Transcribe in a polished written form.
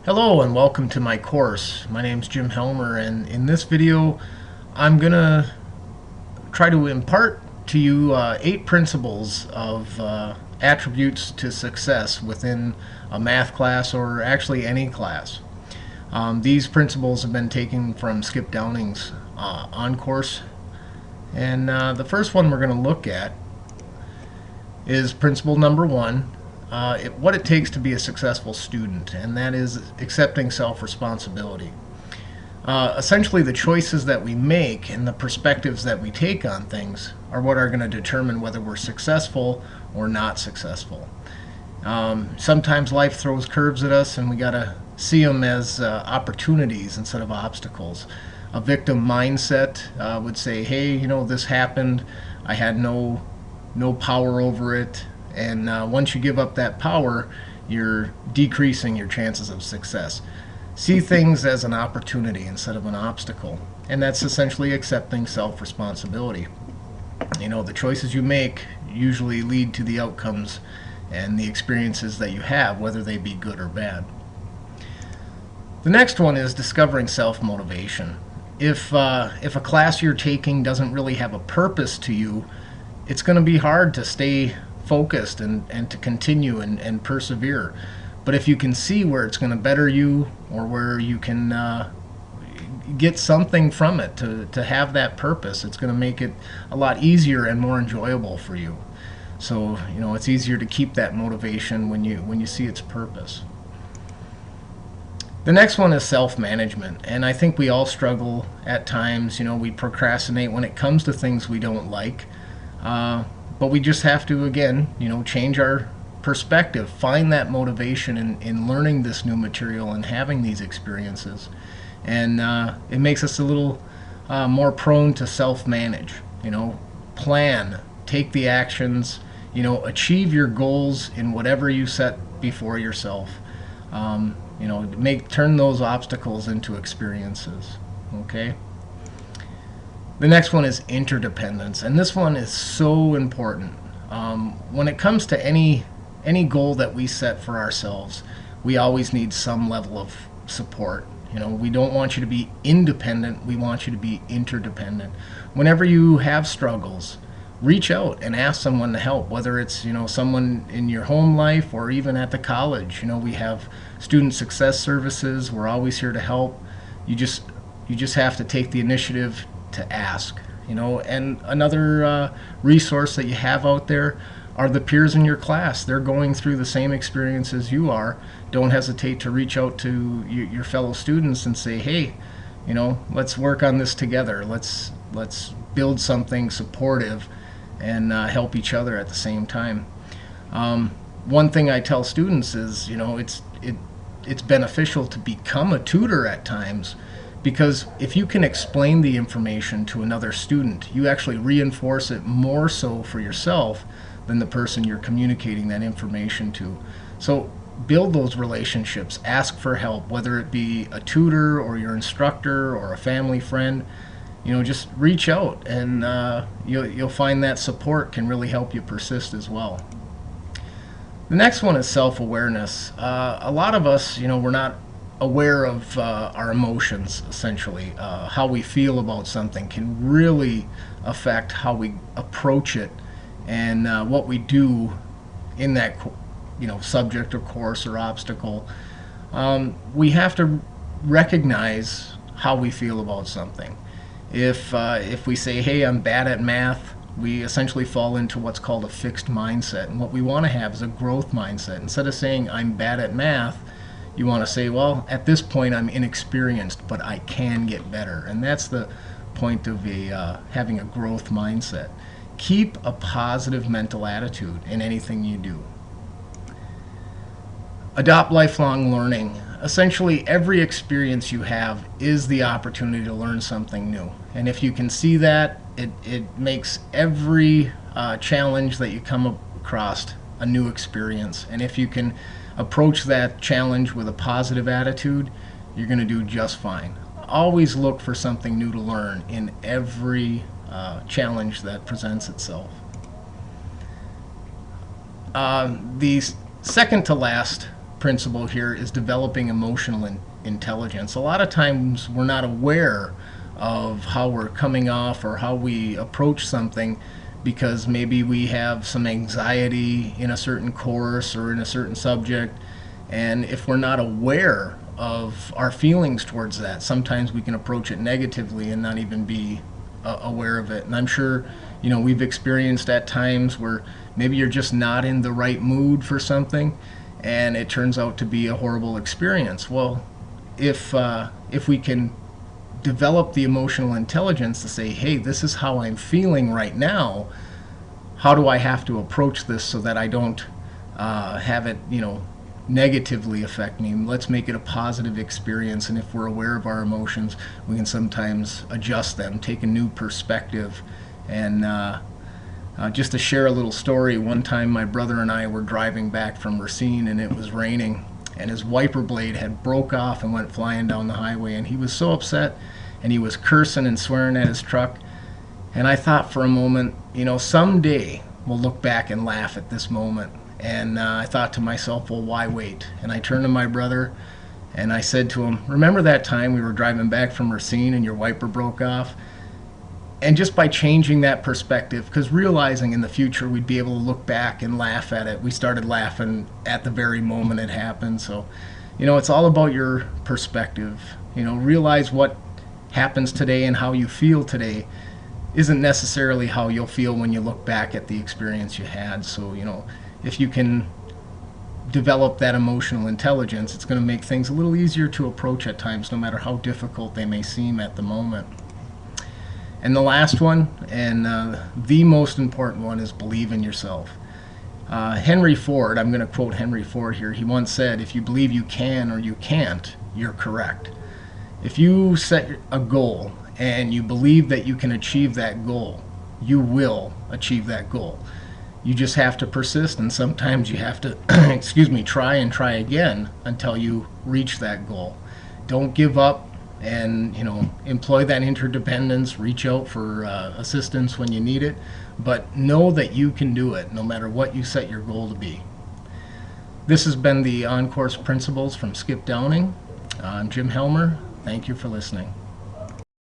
Hello and welcome to my course. My name's Jim Helmer, and in this video I'm gonna try to impart to you 8 principles of attributes to success within a math class, or actually any class. These principles have been taken from Skip Downing's on course, and the first one we're going to look at is principle number 1. What it takes to be a successful student, and that is accepting self-responsibility. Essentially, the choices that we make and the perspectives that we take on things are what are going to determine whether we're successful or not successful. Sometimes life throws curves at us, and we got to see them as opportunities instead of obstacles. A victim mindset would say, hey, you know, this happened, I had no power over it. And once you give up that power, you're decreasing your chances of success. See things as an opportunity instead of an obstacle. And that's essentially accepting self-responsibility. You know, the choices you make usually lead to the outcomes and the experiences that you have, whether they be good or bad. The next one is discovering self-motivation. If a class you're taking doesn't really have a purpose to you, it's going to be hard to stay focused and to continue and persevere. But if you can see where it's going to better you, or where you can get something from it to have that purpose, it's going to make it a lot easier and more enjoyable for you. So, you know, it's easier to keep that motivation when you see its purpose. The next one is self-management, and I think we all struggle at times. You know, we procrastinate when it comes to things we don't like. But we just have to, again, you know, change our perspective, find that motivation in learning this new material and having these experiences. And it makes us a little more prone to self-manage, you know, plan, take the actions, you know, achieve your goals in whatever you set before yourself. You know, turn those obstacles into experiences, okay? The next one is interdependence, and this one is so important. When it comes to any goal that we set for ourselves, we always need some level of support. You know, we don't want you to be independent, we want you to be interdependent. Whenever you have struggles, reach out and ask someone to help, whether it's, you know, someone in your home life or even at the college. You know, we have student success services, we're always here to help. You just have to take the initiative to ask, you know. And another resource that you have out there are the peers in your class. They're going through the same experience as you are. Don't hesitate to reach out to your fellow students and say, hey, you know, let's work on this together. Let's build something supportive and help each other at the same time. One thing I tell students is, you know, it's beneficial to become a tutor at times, because if you can explain the information to another student, you actually reinforce it more so for yourself than the person you're communicating that information to. So build those relationships, ask for help, whether it be a tutor or your instructor or a family friend. You know, just reach out, and you'll find that support can really help you persist as well. The next one is self-awareness. A lot of us, you know, we're not aware of our emotions, essentially. How we feel about something can really affect how we approach it and what we do in that, you know, subject or course or obstacle. We have to recognize how we feel about something. If we say, hey, I'm bad at math, we essentially fall into what's called a fixed mindset. And what we want to have is a growth mindset. Instead of saying I'm bad at math, you want to say, well, at this point I'm inexperienced, but I can get better. And that's the point of having a growth mindset. Keep a positive mental attitude in anything you do. Adopt lifelong learning. Essentially, every experience you have is the opportunity to learn something new. And if you can see that, it makes every challenge that you come across a new experience. And if you can approach that challenge with a positive attitude, you're going to do just fine. Always look for something new to learn in every challenge that presents itself. The second to last principle here is developing emotional intelligence. A lot of times we're not aware of how we're coming off or how we approach something because maybe we have some anxiety in a certain course or in a certain subject. And if we're not aware of our feelings towards that, sometimes we can approach it negatively and not even be aware of it. And I'm sure, we've experienced at times where maybe you're just not in the right mood for something and it turns out to be a horrible experience. Well, if we can develop the emotional intelligence to say, hey, this is how I'm feeling right now, how do I have to approach this so that I don't have it, negatively affect me? Let's make it a positive experience. And if we're aware of our emotions, we can sometimes adjust them, take a new perspective. And just to share a little story, one time my brother and I were driving back from Racine and it was raining, and his wiper blade had broke off and went flying down the highway, and he was so upset and he was cursing and swearing at his truck. And I thought for a moment, someday we'll look back and laugh at this moment. And I thought to myself, well, why wait? And I turned to my brother and I said to him, remember that time we were driving back from Racine and your wiper broke off? And just by changing that perspective, because realizing in the future we'd be able to look back and laugh at it, we started laughing at the very moment it happened. So, it's all about your perspective. Realize what happens today and how you feel today isn't necessarily how you'll feel when you look back at the experience you had. So, if you can develop that emotional intelligence, it's going to make things a little easier to approach at times, no matter how difficult they may seem at the moment. And the last one, and the most important one, is believe in yourself. Henry Ford, I'm going to quote Henry Ford here, he once said, if you believe you can or you can't, you're correct. If you set a goal and you believe that you can achieve that goal, you will achieve that goal. You just have to persist, and sometimes you have to try and try again until you reach that goal. Don't give up, and employ that interdependence. Reach out for assistance when you need it, but know that you can do it no matter what you set your goal to be. This has been the On Course Principles from Skip Downing. I'm Jim Helmer. Thank you for listening.